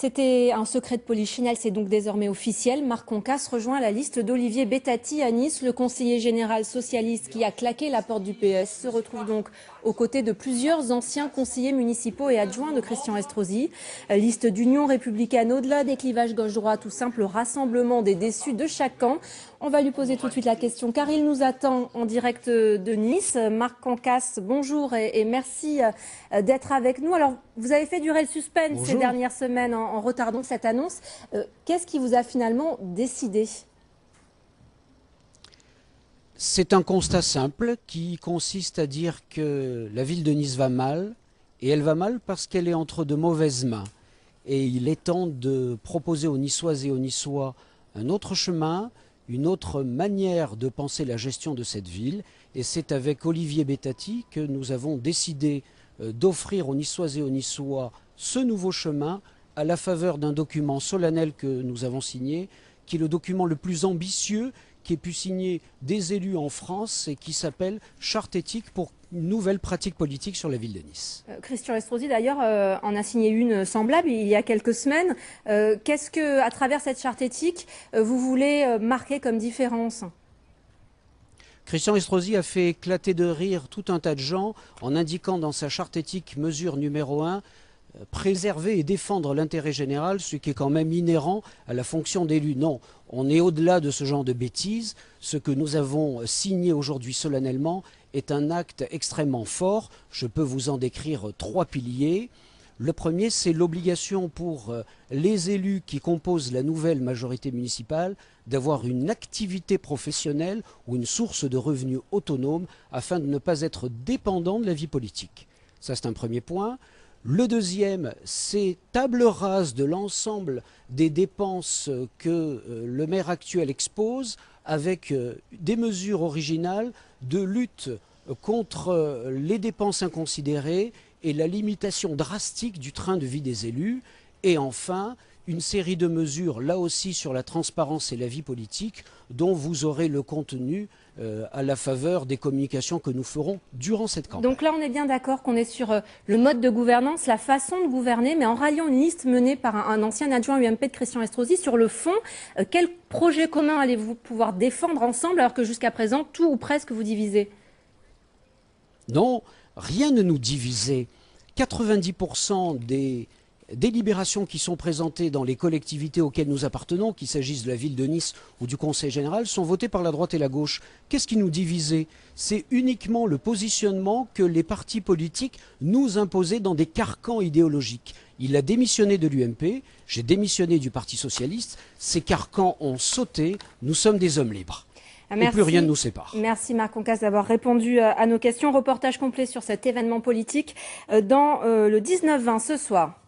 C'était un secret de polichinelle, c'est donc désormais officiel. Marc Concasse rejoint la liste d'Olivier Bettati à Nice. Le conseiller général socialiste qui a claqué la porte du PS se retrouve donc aux côtés de plusieurs anciens conseillers municipaux et adjoints de Christian Estrosi. Liste d'Union républicaine au-delà des clivages gauche-droite ou simple rassemblement des déçus de chaque camp. On va lui poser tout de suite la question car il nous attend en direct de Nice. Marc Concasse, bonjour et merci d'être avec nous. Alors, vous avez fait durer le suspense ces dernières semaines en retardant cette annonce. Qu'est-ce qui vous a finalement décidé ? C'est un constat simple qui consiste à dire que la ville de Nice va mal, et elle va mal parce qu'elle est entre de mauvaises mains. Et il est temps de proposer aux Niçoises et aux Niçois un autre chemin, une autre manière de penser la gestion de cette ville. Et c'est avec Olivier Bettati que nous avons décidé d'offrir aux Niçoises et aux Niçois ce nouveau chemin à la faveur d'un document solennel que nous avons signé, qui est le document le plus ambitieux qui ait pu signer des élus en France et qui s'appelle « Charte éthique pour une nouvelle pratique politique sur la ville de Nice ». Christian Estrosi, d'ailleurs, en a signé une semblable il y a quelques semaines. Qu'est-ce que, à travers cette charte éthique, vous voulez marquer comme différence ? Christian Estrosi a fait éclater de rire tout un tas de gens en indiquant dans sa charte éthique mesure numéro 1 préserver et défendre l'intérêt général, ce qui est quand même inhérent à la fonction d'élu. Non, on est au-delà de ce genre de bêtises. Ce que nous avons signé aujourd'hui solennellement est un acte extrêmement fort. Je peux vous en décrire 3 piliers. Le premier, c'est l'obligation pour les élus qui composent la nouvelle majorité municipale d'avoir une activité professionnelle ou une source de revenus autonome afin de ne pas être dépendants de la vie politique. Ça, c'est un premier point. Le deuxième, c'est table rase de l'ensemble des dépenses que le maire actuel expose avec des mesures originales de lutte contre les dépenses inconsidérées et la limitation drastique du train de vie des élus. Et enfin, une série de mesures, là aussi sur la transparence et la vie politique, dont vous aurez le contenu à la faveur des communications que nous ferons durant cette campagne. Donc là, on est bien d'accord qu'on est sur le mode de gouvernance, la façon de gouverner, mais en ralliant une liste menée par un ancien adjoint UMP de Christian Estrosi. Sur le fond, quel projet commun allez-vous pouvoir défendre ensemble alors que jusqu'à présent, tout ou presque vous divisez ? Non, rien ne nous divisait. 90% des délibérations qui sont présentées dans les collectivités auxquelles nous appartenons, qu'il s'agisse de la ville de Nice ou du Conseil général, sont votées par la droite et la gauche. Qu'est-ce qui nous divisait? C'est uniquement le positionnement que les partis politiques nous imposaient dans des carcans idéologiques. Il a démissionné de l'UMP, j'ai démissionné du Parti socialiste, ces carcans ont sauté, nous sommes des hommes libres. Merci. Et plus rien ne nous sépare. Merci Marc Concasse d'avoir répondu à nos questions. Reportage complet sur cet événement politique dans le 19-20 ce soir.